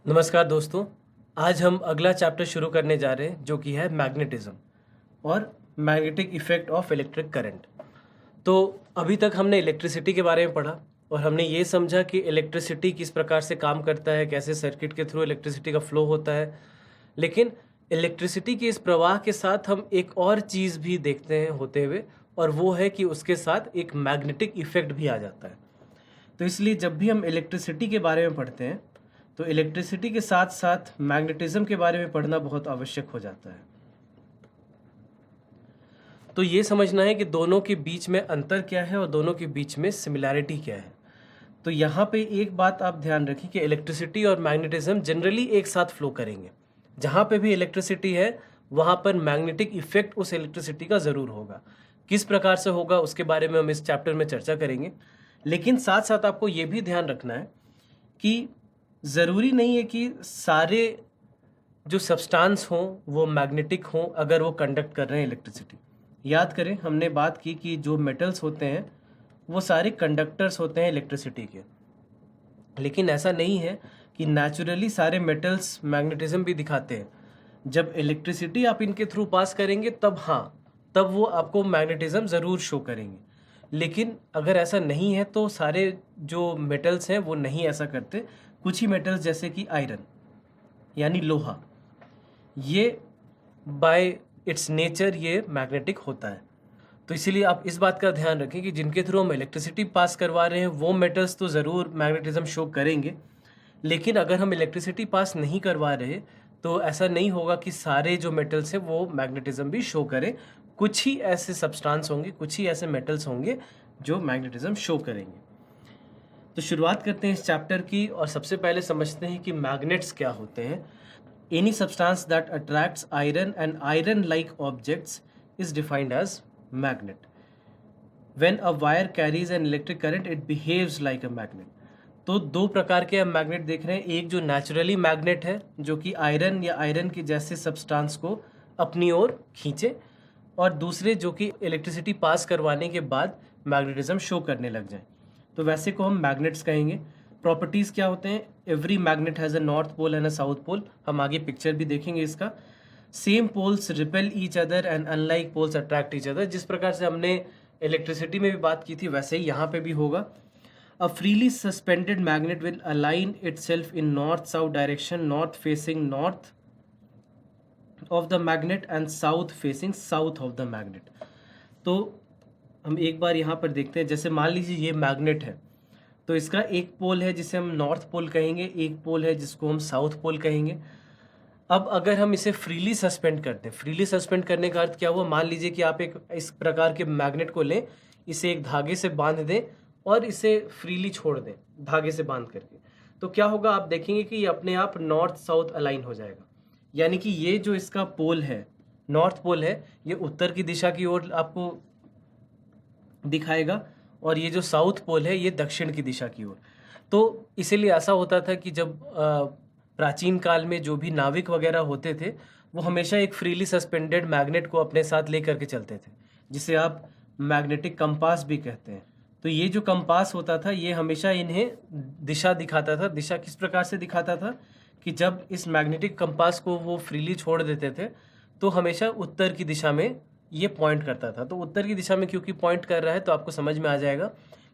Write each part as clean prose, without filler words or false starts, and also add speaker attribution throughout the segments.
Speaker 1: नमस्कार दोस्तों। आज हम अगला चैप्टर शुरू करने जा रहे हैं जो कि है मैग्नेटिज्म और magnetic effect of electric current. तो अभी तक हमने इलेक्ट्रिसिटी के बारे में पढ़ा और हमने ये समझा कि इलेक्ट्रिसिटी किस प्रकार से काम करता है, कैसे सर्किट के थ्रू इलेक्ट्रिसिटी का फ्लो होता है। लेकिन इलेक्ट्रिसिटी के इस प्रवाह के साथ हम एक और चीज़ भी देखते हैं होते हुए, और वो है कि उसके साथ एक मैग्नेटिक इफेक्ट भी आ जाता है। तो इसलिए जब भी हम इलेक्ट्रिसिटी के बारे में पढ़ते हैं तो इलेक्ट्रिसिटी के साथ साथ मैग्नेटिज्म के बारे में पढ़ना बहुत आवश्यक हो जाता है। तो ये समझना है कि दोनों के बीच में अंतर क्या है और दोनों के बीच में सिमिलैरिटी क्या है। तो यहाँ पे एक बात आप ध्यान रखें कि इलेक्ट्रिसिटी और मैग्नेटिज्म जनरली एक साथ फ्लो करेंगे। जहाँ पे भी इलेक्ट्रिसिटी है वहाँ पर मैग्नेटिक इफेक्ट उस इलेक्ट्रिसिटी का ज़रूर होगा। किस प्रकार से होगा उसके बारे में हम इस चैप्टर में चर्चा करेंगे। लेकिन साथ साथ आपको ये भी ध्यान रखना है कि ज़रूरी नहीं है कि सारे जो सब्सटेंस हों वो मैग्नेटिक हों अगर वो कंडक्ट कर रहे हैं इलेक्ट्रिसिटी। याद करें हमने बात की कि जो मेटल्स होते हैं वो सारे कंडक्टर्स होते हैं इलेक्ट्रिसिटी के। लेकिन ऐसा नहीं है कि नेचुरली सारे मेटल्स मैग्नेटिज्म भी दिखाते हैं। जब इलेक्ट्रिसिटी आप इनके थ्रू पास करेंगे तब वो आपको मैग्नेटिज्म ज़रूर शो करेंगे। लेकिन अगर ऐसा नहीं है तो सारे जो मेटल्स हैं वो नहीं ऐसा करते। कुछ ही मेटल्स जैसे कि आयरन यानी लोहा, ये बाय इट्स नेचर ये मैग्नेटिक होता है। तो इसीलिए आप इस बात का ध्यान रखें कि जिनके थ्रू हम इलेक्ट्रिसिटी पास करवा रहे हैं वो मेटल्स तो ज़रूर मैग्नेटिज्म शो करेंगे। लेकिन अगर हम इलेक्ट्रिसिटी पास नहीं करवा रहे तो ऐसा नहीं होगा कि सारे जो मेटल्स हैं वो मैग्नेटिज्म भी शो करें। कुछ ही ऐसे सब्सटेंस होंगे, कुछ ही ऐसे मेटल्स होंगे जो मैग्नेटिज्म शो करेंगे। तो शुरुआत करते हैं इस चैप्टर की और सबसे पहले समझते हैं कि मैग्नेट्स क्या होते हैं। Any substance that attracts iron and iron like objects is defined as magnet. When a wire carries an electric current it behaves like a magnet. तो दो प्रकार के हम मैग्नेट देख रहे हैं। एक जो नेचुरली मैग्नेट है जो कि आयरन या आयरन के जैसे सब्सटेंस को अपनी ओर खींचे, और दूसरे जो कि इलेक्ट्रिसिटी पास करवाने के बाद मैग्नेटिज्म शो करने लग जाए। तो वैसे को हम मैग्नेट्स कहेंगे। प्रॉपर्टीज़ क्या होते हैं? Every magnet has a north pole and a south pole. हम आगे पिक्चर भी देखेंगे इसका। Same poles repel each other and unlike poles attract each other. जिस प्रकार से हमने इलेक्ट्रिसिटी में भी बात की थी वैसे ही यहाँ पे भी होगा। A freely suspended magnet will align itself in north south direction, north facing north of the magnet and south facing south of the magnet. तो हम एक बार यहाँ पर देखते हैं। जैसे मान लीजिए ये मैग्नेट है तो इसका एक पोल है जिसे हम नॉर्थ पोल कहेंगे, एक पोल है जिसको हम साउथ पोल कहेंगे। अब अगर हम इसे फ्रीली सस्पेंड करते हैं, फ्रीली सस्पेंड करने का अर्थ क्या हुआ? मान लीजिए कि आप एक इस प्रकार के मैग्नेट को लें, इसे एक धागे से बांध दें और इसे फ्रीली छोड़ दें धागे से बांध करके, तो क्या होगा? आप देखेंगे कि ये अपने आप नॉर्थ साउथ अलाइन हो जाएगा। यानी कि ये जो इसका पोल है, नॉर्थ पोल है, ये उत्तर की दिशा की ओर आपको दिखाएगा और ये जो साउथ पोल है ये दक्षिण की दिशा की ओर। तो इसीलिए ऐसा होता था कि जब प्राचीन काल में जो भी नाविक वगैरह होते थे वो हमेशा एक फ्रीली सस्पेंडेड मैग्नेट को अपने साथ ले करके चलते थे, जिसे आप मैग्नेटिक कंपास भी कहते हैं। तो ये जो कंपास होता था ये हमेशा इन्हें दिशा दिखाता था। दिशा किस प्रकार से दिखाता था कि जब इस मैग्नेटिक कंपास को वो फ्रीली छोड़ देते थे तो हमेशा उत्तर की दिशा में ये पॉइंट करता था। तो उत्तर की दिशा में क्योंकि पॉइंट कर रहा है तो आपको समझ में आ जाएगा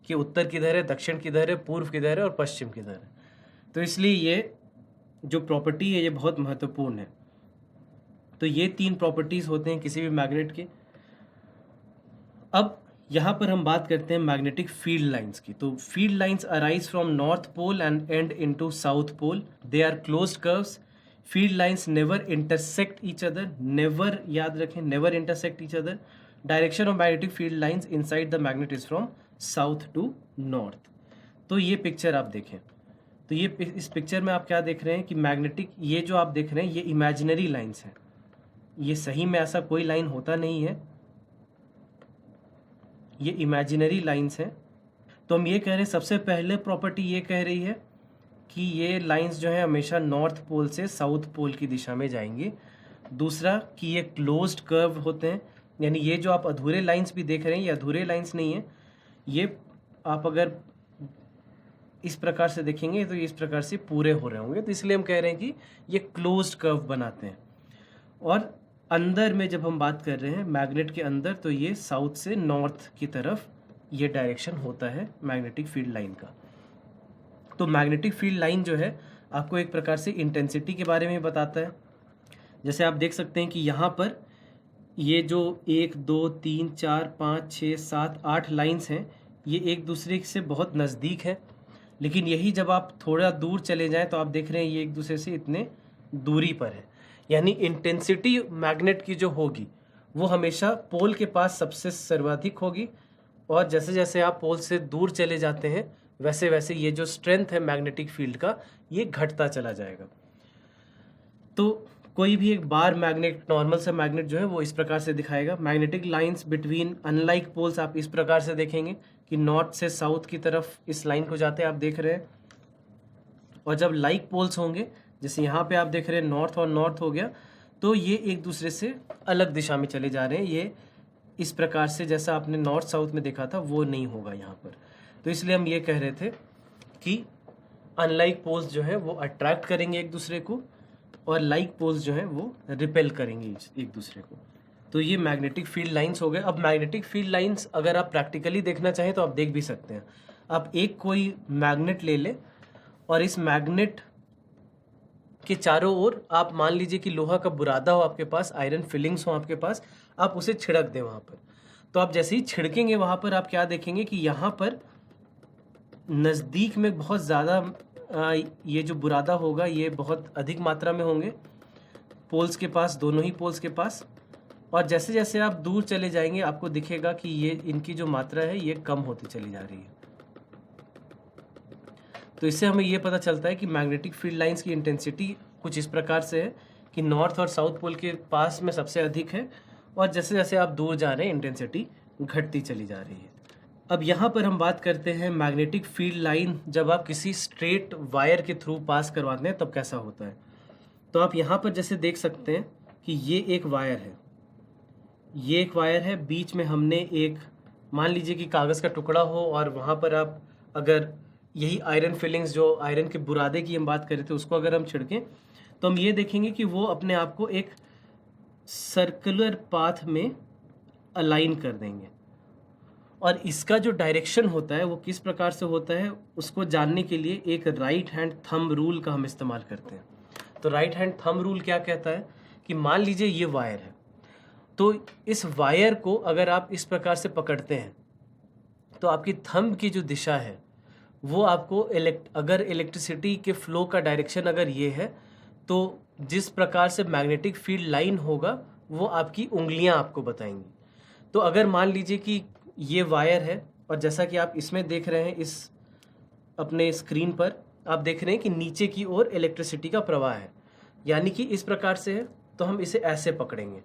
Speaker 1: कि उत्तर किधर है, दक्षिण किधर है, पूर्व किधर है और पश्चिम किधर है। तो इसलिए ये जो प्रॉपर्टी है ये बहुत महत्वपूर्ण है। तो ये तीन प्रॉपर्टीज़ होते हैं किसी भी मैग्नेट के। अब यहाँ पर हम बात करते हैं मैग्नेटिक फील्ड लाइंस की। तो field lines arise from north pole and and into south pole. They are closed curves. Field lines never intersect each other. Never, याद रखें, never intersect each other. Direction of magnetic field lines inside the magnet is from south to north. तो ये picture आप देखें तो ये इस picture में आप क्या देख रहे हैं कि मैग्नेटिक, ये जो आप देख रहे हैं ये इमेजिनरी लाइंस हैं। ये सही में ऐसा कोई लाइन होता नहीं है, ये इमेजिनरी लाइंस हैं। तो हम ये कह रहे हैं, सबसे पहले प्रॉपर्टी ये कह रही है कि ये लाइंस जो है हमेशा नॉर्थ पोल से साउथ पोल की दिशा में जाएंगी। दूसरा कि ये क्लोज्ड कर्व होते हैं, यानी ये जो आप अधूरे लाइंस भी देख रहे हैं ये अधूरे लाइंस नहीं है। ये आप अगर इस प्रकार से देखेंगे तो ये इस प्रकार से पूरे हो रहे होंगे, तो इसलिए हम कह रहे हैं कि ये क्लोज्ड कर्व बनाते हैं। और अंदर में जब हम बात कर रहे हैं मैग्नेट के अंदर, तो ये साउथ से नॉर्थ की तरफ ये डायरेक्शन होता है मैग्नेटिक फील्ड लाइन का। तो मैग्नेटिक फील्ड लाइन जो है आपको एक प्रकार से इंटेंसिटी के बारे में बताता है। जैसे आप देख सकते हैं कि यहाँ पर ये जो 1 2 3 4 5 6 7 8 लाइंस हैं, ये एक दूसरे से बहुत नज़दीक है, लेकिन यही जब आप थोड़ा दूर चले जाएं तो आप देख रहे हैं ये एक दूसरे से इतने दूरी पर है। यानी इंटेंसिटी मैग्नेट की जो होगी वो हमेशा पोल के पास सबसे सर्वाधिक होगी, और जैसे जैसे आप पोल से दूर चले जाते हैं वैसे वैसे ये जो स्ट्रेंथ है मैग्नेटिक फील्ड का ये घटता चला जाएगा। तो कोई भी एक बार मैग्नेट, नॉर्मल सा मैग्नेट जो है वो इस प्रकार से दिखाएगा। Magnetic lines between unlike poles आप इस प्रकार से देखेंगे कि नॉर्थ से साउथ की तरफ इस लाइन को जाते हैं, आप देख रहे हैं। और जब लाइक पोल्स होंगे, जैसे यहाँ पे आप देख रहे हैं नॉर्थ और नॉर्थ हो गया, तो ये एक दूसरे से अलग दिशा में चले जा रहे हैं। ये इस प्रकार से जैसा आपने नॉर्थ साउथ में देखा था वो नहीं होगा यहाँ पर। तो इसलिए हम ये कह रहे थे कि अनलाइक पोल्स जो है वो अट्रैक्ट करेंगे एक दूसरे को, और लाइक पोल्स जो है वो रिपेल करेंगे एक दूसरे को। तो ये मैग्नेटिक फील्ड लाइंस हो गए। अब मैग्नेटिक फील्ड लाइंस अगर आप प्रैक्टिकली देखना चाहें तो आप देख भी सकते हैं। आप एक कोई मैग्नेट ले लें और इस मैग्नेट के चारों ओर आप मान लीजिए कि लोहा का बुरादा हो आपके पास, आयरन फिलिंग्स हो आपके पास, आप उसे छिड़क दें वहाँ पर। तो आप जैसे ही छिड़केंगे वहाँ पर आप क्या देखेंगे कि यहाँ पर नज़दीक में बहुत ज़्यादा ये जो बुरादा होगा ये बहुत अधिक मात्रा में होंगे पोल्स के पास, दोनों ही पोल्स के पास। और जैसे जैसे आप दूर चले जाएंगे आपको दिखेगा कि ये इनकी जो मात्रा है ये कम होती चली जा रही है। तो इससे हमें ये पता चलता है कि मैग्नेटिक फील्ड लाइंस की इंटेंसिटी कुछ इस प्रकार से है कि नॉर्थ और साउथ पोल के पास में सबसे अधिक है, और जैसे जैसे आप दूर जा रहे हैं इंटेंसिटी घटती चली जा रही है। अब यहाँ पर हम बात करते हैं मैग्नेटिक फील्ड लाइन जब आप किसी स्ट्रेट वायर के थ्रू पास करवाते हैं तब कैसा होता है। तो आप यहाँ पर जैसे देख सकते हैं कि ये एक वायर है, ये एक वायर है, बीच में हमने एक, मान लीजिए कि कागज़ का टुकड़ा हो और वहाँ पर आप अगर यही आयरन फिलिंग्स जो आयरन के बुरादे की हम बात कर रहे थे उसको अगर हम छिड़कें तो हम ये देखेंगे कि वो अपने आप को एक सर्कुलर पाथ में अलाइन कर देंगे। और इसका जो डायरेक्शन होता है वो किस प्रकार से होता है उसको जानने के लिए एक राइट हैंड थंब रूल का हम इस्तेमाल करते हैं। तो राइट हैंड थंब रूल क्या कहता है कि मान लीजिए ये वायर है, तो इस वायर को अगर आप इस प्रकार से पकड़ते हैं तो आपकी थंब की जो दिशा है वो आपको अगर इलेक्ट्रिसिटी के फ्लो का डायरेक्शन अगर ये है तो जिस प्रकार से मैग्नेटिक फील्ड लाइन होगा वो आपकी उंगलियां आपको बताएंगी। तो अगर मान लीजिए कि ये वायर है और जैसा कि आप इसमें देख रहे हैं, इस अपने स्क्रीन पर आप देख रहे हैं कि नीचे की ओर इलेक्ट्रिसिटी का प्रवाह है, यानी कि इस प्रकार से है, तो हम इसे ऐसे पकड़ेंगे।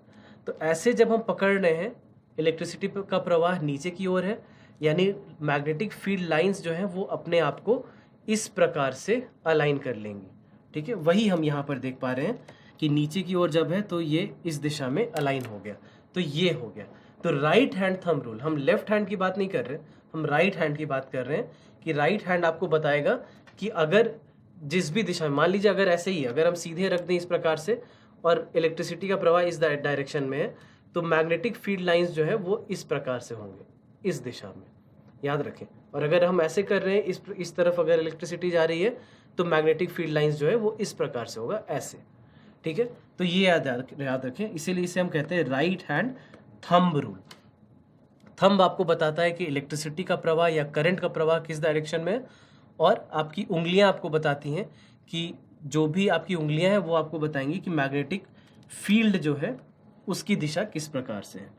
Speaker 1: तो ऐसे जब हम पकड़ रहे हैं इलेक्ट्रिसिटी का प्रवाह नीचे की ओर है, यानी मैग्नेटिक फील्ड लाइंस जो हैं वो अपने आप को इस प्रकार से अलाइन कर लेंगी। ठीक है, वही हम यहाँ पर देख पा रहे हैं कि नीचे की ओर जब है तो ये इस दिशा में अलाइन हो गया, तो ये हो गया। तो राइट हैंड थंब रूल, हम लेफ्ट हैंड की बात नहीं कर रहे, हम राइट हैंड की बात कर रहे हैं कि राइट हैंड आपको बताएगा कि अगर जिस भी दिशा में, मान लीजिए अगर ऐसे ही अगर हम सीधे रख दें इस प्रकार से और इलेक्ट्रिसिटी का प्रवाह इस डायरेक्शन में है तो मैग्नेटिक फील्ड लाइंस जो है वो इस प्रकार से होंगे, इस दिशा में, याद रखें। और अगर हम ऐसे कर रहे हैं इस तरफ अगर इलेक्ट्रिसिटी जा रही है तो मैग्नेटिक फील्ड लाइंस जो है वो इस प्रकार से होगा, ऐसे। ठीक है, तो ये याद रखें, इसीलिए इसे हम कहते हैं right hand thumb rule. Thumb आपको बताता है कि इलेक्ट्रिसिटी का प्रवाह या करंट का प्रवाह किस डायरेक्शन में है, और आपकी उंगलियां आपको बताती हैं कि जो भी आपकी उंगलियां हैं वो आपको बताएंगी कि मैग्नेटिक फील्ड जो है उसकी दिशा किस प्रकार से है।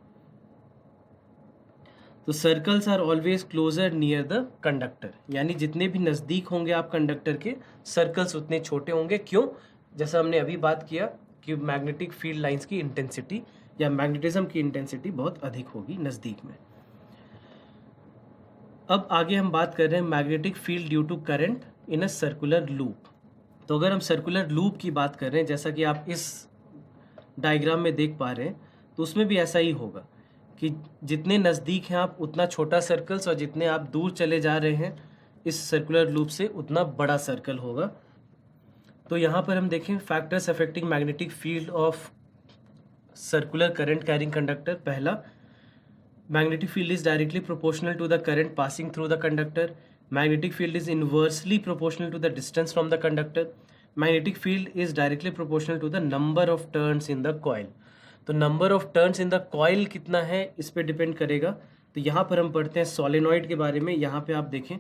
Speaker 1: तो circles are always closer near the conductor, यानी जितने भी नज़दीक होंगे आप कंडक्टर के, सर्कल्स उतने छोटे होंगे। क्यों? जैसा हमने अभी बात किया कि मैग्नेटिक फील्ड लाइंस की इंटेंसिटी या मैग्नेटिज्म की इंटेंसिटी बहुत अधिक होगी नज़दीक में। अब आगे हम बात कर रहे हैं magnetic field due to current in a circular loop. तो अगर हम सर्कुलर लूप की बात कर रहे हैं, जैसा कि आप इस डायग्राम में देख पा रहे हैं, तो उसमें भी ऐसा ही होगा कि जितने नज़दीक हैं आप उतना छोटा सर्कल्स, और जितने आप दूर चले जा रहे हैं इस सर्कुलर लूप से उतना बड़ा सर्कल होगा। तो यहाँ पर हम देखें factors affecting magnetic field of circular current carrying conductor. पहला, magnetic field is directly proportional to the current passing through the conductor. Magnetic field is inversely proportional to the distance from the conductor. Magnetic field is directly proportional to the number of turns in the coil. तो number of turns in the coil कितना है इस पे depend करेगा। तो यहाँ पर हम पढ़ते हैं सोलेनॉइड के बारे में। यहाँ पे आप देखें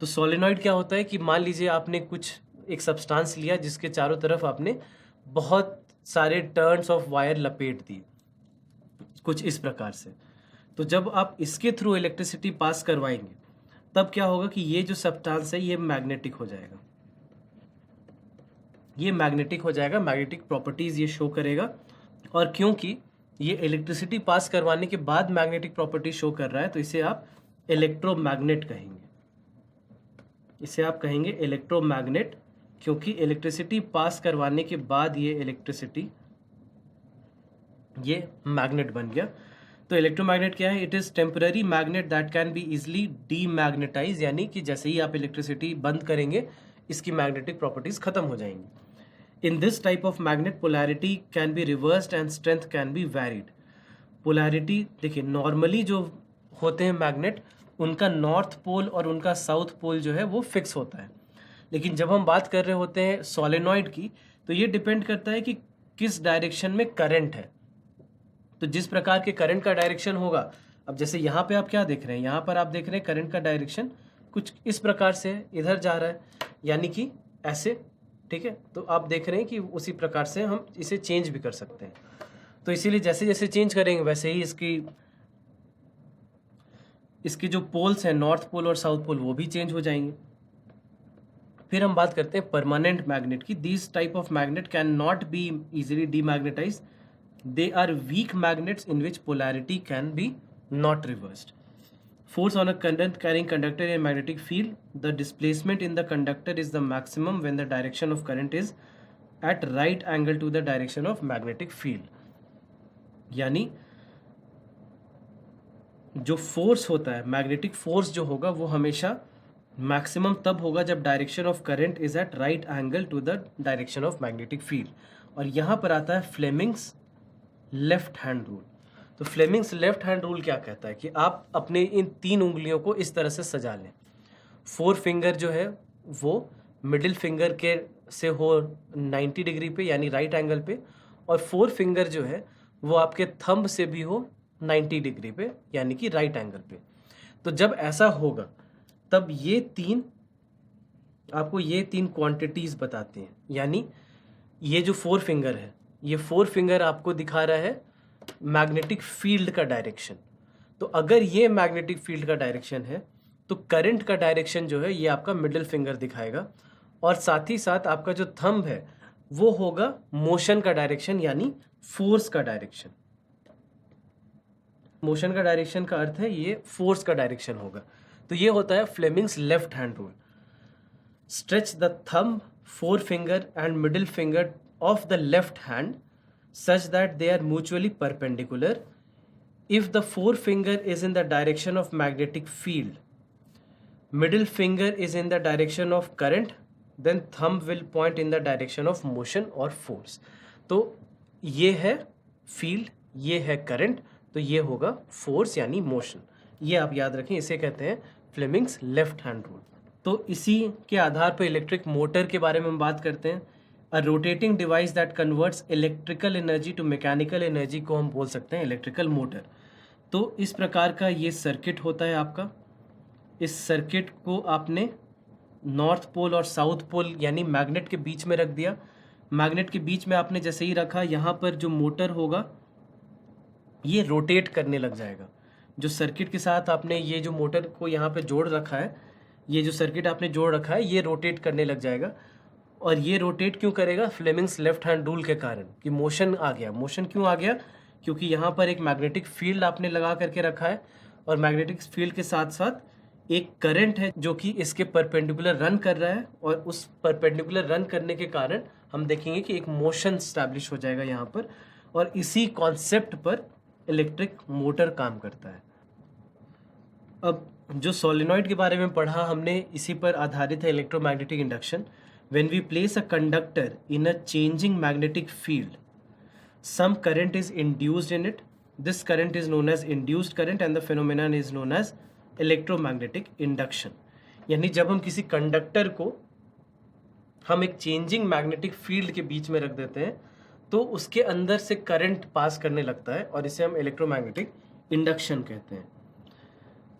Speaker 1: तो सोलेनॉइड क्या होता है कि मान लीजिए आपने कुछ एक सब्सटेंस लिया जिसके चारों तरफ आपने बहुत सारे टर्न्स ऑफ वायर लपेट दिए कुछ इस प्रकार से। तो जब आप इसके थ्रू इलेक्ट्रिसिटी पास करवाएंगे तब क्या होगा कि ये जो सब्सटेंस है ये मैग्नेटिक हो जाएगा, ये मैग्नेटिक हो जाएगा, मैग्नेटिक प्रॉपर्टीज ये शो करेगा। और क्योंकि ये इलेक्ट्रिसिटी पास करवाने के बाद मैग्नेटिक प्रॉपर्टी शो कर रहा है तो इसे आप इलेक्ट्रोमैग्नेट कहेंगे, इसे आप कहेंगे इलेक्ट्रोमैग्नेट, क्योंकि इलेक्ट्रिसिटी पास करवाने के बाद ये इलेक्ट्रिसिटी ये मैग्नेट बन गया। तो इलेक्ट्रोमैग्नेट क्या है? It is temporary magnet that can be easily demagnetise, यानी कि जैसे ही आप इलेक्ट्रिसिटी बंद करेंगे इसकी मैग्नेटिक प्रॉपर्टीज खत्म हो जाएंगी। In this type of magnet polarity can be reversed and strength can be varied. Polarity देखिए, नॉर्मली जो होते हैं मैग्नेट उनका नॉर्थ पोल और उनका साउथ पोल जो है वो फिक्स होता है, लेकिन जब हम बात कर रहे होते हैं सोलेनॉइड की तो ये डिपेंड करता है कि किस डायरेक्शन में करंट है। तो जिस प्रकार के करंट का डायरेक्शन होगा, अब जैसे यहाँ पे आप क्या देख रहे हैं, यहाँ पर आप देख रहे हैं करंट का डायरेक्शन कुछ इस प्रकार से इधर जा रहा है, यानी कि ऐसे, ठीक है। तो आप देख रहे हैं कि उसी प्रकार से हम इसे चेंज भी कर सकते हैं। तो इसीलिए जैसे जैसे चेंज करेंगे वैसे ही इसकी जो पोल्स हैं, नॉर्थ पोल और साउथ पोल, वो भी चेंज हो जाएंगे। फिर हम बात करते हैं परमानेंट मैग्नेट की। This type of magnet can not be easily demagnetise. They are weak magnets in which polarity can be not reversed. Force on a current carrying conductor in a magnetic field. The displacement in the conductor is the maximum when the direction of current is at right angle to the direction of magnetic field. यानी जो force होता है, magnetic force जो होगा वो हमेशा maximum तब होगा जब direction of current is at right angle to the direction of magnetic field. और यहाँ पर आता है फ्लेमिंग्स लेफ्ट हैंड रूल। तो फ्लेमिंग्स लेफ्ट हैंड रूल क्या कहता है कि आप अपने इन 3 उंगलियों को इस तरह से सजा लें। 4 फिंगर जो है वो मिडिल फिंगर के से हो 90 डिग्री पे, यानी राइट एंगल पे, और 4 फिंगर जो है वो आपके थंब से भी हो 90 डिग्री पे, यानी कि राइट एंगल पे। तो जब ऐसा होगा तब ये 3 आपको ये 3 क्वांटिटीज बताते हैं। यानी ये जो 4 फिंगर है, ये 4 फिंगर आपको दिखा रहा है मैग्नेटिक फील्ड का डायरेक्शन। तो अगर ये मैग्नेटिक फील्ड का डायरेक्शन है तो करंट का डायरेक्शन जो है ये आपका मिडिल फिंगर दिखाएगा, और साथ ही साथ आपका जो थंब है वो होगा मोशन का डायरेक्शन, यानी फोर्स का डायरेक्शन। मोशन का डायरेक्शन का अर्थ है ये फोर्स का डायरेक्शन होगा। तो ये होता है Fleming's left hand rule. Stretch the thumb, 4 finger and middle finger of the left hand such that they are mutually perpendicular. If the 4 finger is in the direction of magnetic field, middle finger is in the direction of current, then thumb will point in the direction of motion or force. तो ये है field, ये है current, तो ये होगा force यानी motion। ये आप याद रखें, इसे कहते हैं फ्लेमिंग्स लेफ्ट हैंड रूल। तो इसी के आधार पर इलेक्ट्रिक मोटर के बारे में हम बात करते हैं। A rotating device that converts electrical energy to mechanical energy को हम बोल सकते हैं इलेक्ट्रिकल मोटर। तो इस प्रकार का ये सर्किट होता है आपका। इस सर्किट को आपने नॉर्थ पोल और साउथ पोल यानी मैग्नेट के बीच में रख दिया। मैग्नेट के बीच में आपने जैसे ही रखा, यहाँ पर जो मोटर होगा ये रोटेट करने लग जाएगा। जो सर्किट के साथ आपने ये जो मोटर को यहाँ पे जोड़ रखा है, ये जो सर्किट आपने जोड़ रखा है ये रोटेट करने लग जाएगा। और ये रोटेट क्यों करेगा? फ्लेमिंग्स लेफ्ट हैंड रूल के कारण, कि मोशन आ गया। मोशन क्यों आ गया? क्योंकि यहाँ पर एक मैग्नेटिक फील्ड आपने लगा करके रखा है, और मैग्नेटिक फील्ड के साथ साथ एक करंट है जो कि इसके परपेंडिकुलर रन कर रहा है, और उस परपेंडिकुलर रन करने के कारण हम देखेंगे कि एक मोशन स्टैब्लिश हो जाएगा यहाँ पर, और इसी कॉन्सेप्ट पर इलेक्ट्रिक मोटर काम करता है। अब जो सोलेनॉइड के बारे में पढ़ा हमने, इसी पर आधारित है electromagnetic induction. When we place a conductor in a changing magnetic field, some current is induced in it, this current is known as induced current and the phenomenon is known as electromagnetic induction. यानी जब हम किसी conductor को हम एक changing magnetic field के बीच में रख देते हैं तो उसके अंदर से करंट पास करने लगता है और इसे हम इलेक्ट्रोमैग्नेटिक इंडक्शन कहते हैं।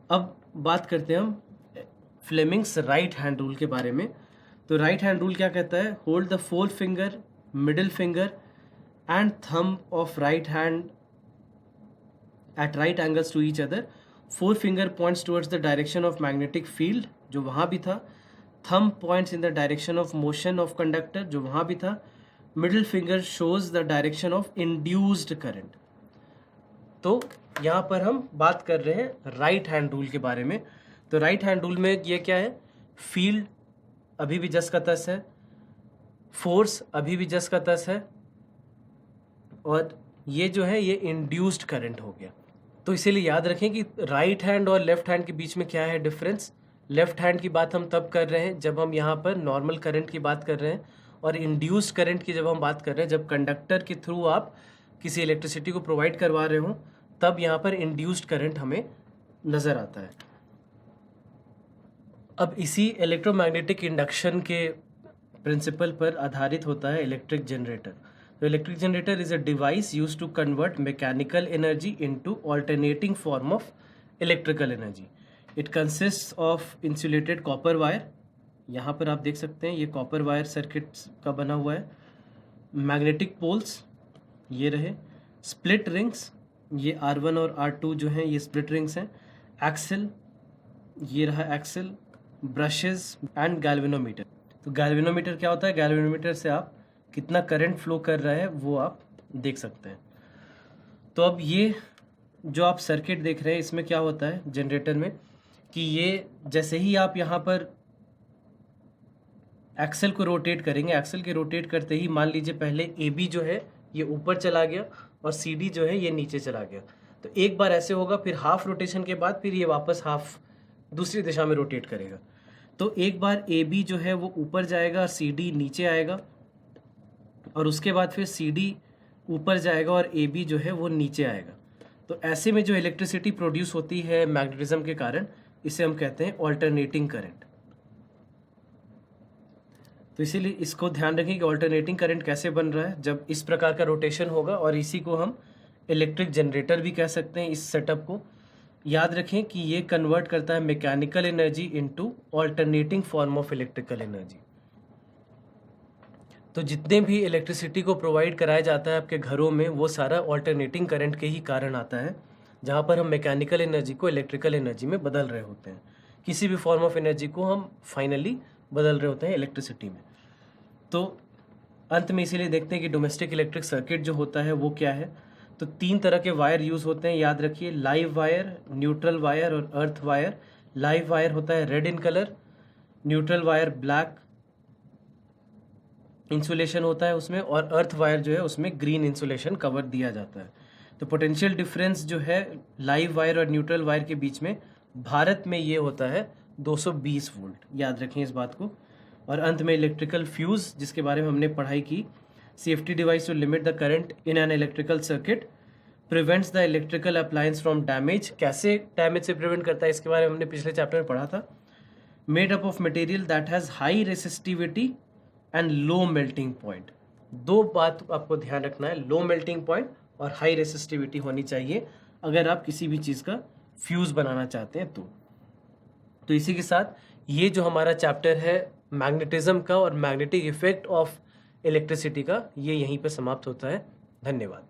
Speaker 1: अब बात करते हैं हम फ्लेमिंग्स राइट हैंड रूल के बारे में। तो राइट हैंड रूल क्या कहता है? Hold the forefinger, middle finger and thumb of right hand at right angles to each other. Forefinger points towards the direction of magnetic field, जो वहाँ भी था। Thumb points in the direction of motion of conductor, जो वहाँ भी था। Middle finger shows the direction of induced current. तो यहाँ पर हम बात कर रहे हैं राइट हैंड रूल के बारे में। तो राइट हैंड रूल में ये क्या है? फील्ड अभी भी जस का तस है, फोर्स अभी भी जस का तस है, और ये जो है ये इंड्यूस्ड करंट हो गया। तो इसीलिए याद रखें कि राइट हैंड और लेफ्ट हैंड के बीच में क्या है डिफरेंस। लेफ्ट हैंड की बात हम तब कर रहे हैं जब हम यहाँ पर नॉर्मल करंट की बात कर रहे हैं, और इंड्यूस्ड करंट की जब हम बात कर रहे हैं जब कंडक्टर के थ्रू आप किसी इलेक्ट्रिसिटी को प्रोवाइड करवा रहे हो, तब यहाँ पर इंड्यूस्ड करंट हमें नज़र आता है। अब इसी इलेक्ट्रोमैग्नेटिक इंडक्शन के प्रिंसिपल पर आधारित होता है इलेक्ट्रिक जनरेटर। तो electric generator is a device used to convert mechanical energy into alternating form of electrical energy. It consists of insulated copper wire, यहाँ पर आप देख सकते हैं ये कॉपर वायर सर्किट का बना हुआ है। मैग्नेटिक पोल्स ये रहे, स्प्लिट रिंग्स, ये R1 और R2 जो हैं ये स्प्लिट रिंग्स हैं। एक्सेल, ये रहा एक्सेल, ब्रशेस एंड गैल्वेनोमीटर। तो गैल्वेनोमीटर क्या होता है? गैल्वेनोमीटर से आप कितना करंट फ्लो कर रहा है वो आप देख सकते हैं। तो अब ये जो आप सर्किट देख रहे हैं इसमें क्या होता है जनरेटर में कि ये जैसे ही आप यहाँ पर एक्सेल को रोटेट करेंगे, एक्सेल के रोटेट करते ही मान लीजिए पहले AB जो है ये ऊपर चला गया और CD जो है ये नीचे चला गया। तो एक बार ऐसे होगा, फिर हाफ रोटेशन के बाद फिर ये वापस हाफ दूसरी दिशा में रोटेट करेगा। तो एक बार AB जो है वो ऊपर जाएगा और CD नीचे आएगा, और उसके बाद फिर CD ऊपर जाएगा और AB जो है वो नीचे आएगा। तो ऐसे में जो इलेक्ट्रिसिटी प्रोड्यूस होती है मैग्नेटिज्म के कारण, इसे हम कहते हैं ऑल्टरनेटिंग करंट। तो इसीलिए इसको ध्यान रखें कि ऑल्टरनेटिंग करंट कैसे बन रहा है जब इस प्रकार का रोटेशन होगा, और इसी को हम इलेक्ट्रिक जनरेटर भी कह सकते हैं। इस सेटअप को याद रखें कि ये कन्वर्ट करता है mechanical energy into alternating form of electrical energy. तो जितने भी इलेक्ट्रिसिटी को प्रोवाइड कराया जाता है आपके घरों में, वो सारा ऑल्टरनेटिंग करंट के ही कारण आता है, जहाँ पर हम मैकेनिकल एनर्जी को इलेक्ट्रिकल एनर्जी में बदल रहे होते हैं। किसी भी फॉर्म ऑफ एनर्जी को हम फाइनली बदल रहे होते हैं इलेक्ट्रिसिटी में। तो अंत में इसीलिए देखते हैं कि डोमेस्टिक इलेक्ट्रिक सर्किट जो होता है वो क्या है। तो 3 तरह के वायर यूज़ होते हैं, याद रखिए, लाइव वायर, न्यूट्रल वायर और अर्थ वायर। लाइव वायर होता है red in colour, neutral wire black insulation होता है उसमें, और अर्थ वायर जो है उसमें ग्रीन इंसुलेशन कवर दिया जाता है। तो पोटेंशियल डिफरेंस जो है लाइव वायर और न्यूट्रल वायर के बीच में भारत में ये होता है 220 वोल्ट, याद रखें इस बात को। और अंत में इलेक्ट्रिकल फ्यूज, जिसके बारे में हमने पढ़ाई की, safety device to limit the current in an electrical circuit, prevents the electrical appliance from damage. कैसे डैमेज से प्रिवेंट करता है इसके बारे में हमने पिछले चैप्टर में पढ़ा था। Made up of material that has high resistivity and low melting point. 2 बात आपको ध्यान रखना है, लो मेल्टिंग पॉइंट और हाई रेसिस्टिविटी होनी चाहिए अगर आप किसी भी चीज़ का फ्यूज़ बनाना चाहते हैं तो इसी के साथ ये जो हमारा चैप्टर है मैग्नेटिज्म का और मैग्नेटिक इफेक्ट ऑफ इलेक्ट्रिसिटी का, ये यहीं पर समाप्त होता है। धन्यवाद।